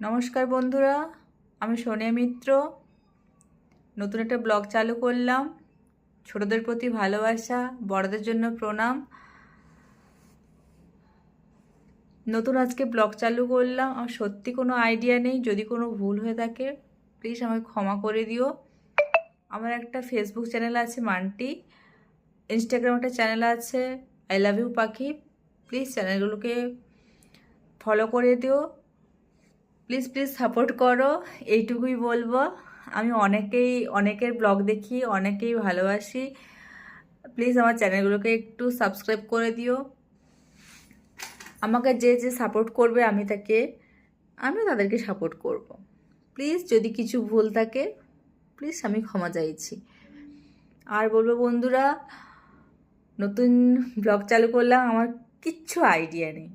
নমস্কার বন্ধুরা, আমি সোনিয়া মিত্র। নতুন একটা ব্লগ চালু করলাম। ছোটদের প্রতি ভালোবাসা, বড়দের জন্য প্রণাম। নতুন আজকে ব্লগ চালু করলাম। আমার সত্যি কোনো আইডিয়া নেই, যদি কোনো ভুল হয়ে থাকে প্লিজ আমাকে ক্ষমা করে দিও। আমার একটা ফেসবুক চ্যানেল আছে মান্টি, ইনস্টাগ্রাম একটা চ্যানেল আছে আই লাভ ইউ পাখি। প্লিজ চ্যানেলগুলোকে ফলো করে দিও। প্লিজ প্লিজ সাপোর্ট করো, এইটুকুই বলবো। আমি অনেকের ব্লগ দেখি, অনেকেই ভালোবাসি। প্লিজ আমার চ্যানেলগুলোকে একটু সাবস্ক্রাইব করে দিও। আমাকে যে যে সাপোর্ট করবে আমিও তাদেরকে সাপোর্ট করব। প্লিজ যদি কিছু ভুল থাকে প্লিজ আমি ক্ষমা চাইছি। আর বলবো বন্ধুরা, নতুন ব্লগ চালু করলাম, আমার কিচ্ছু আইডিয়া নেই।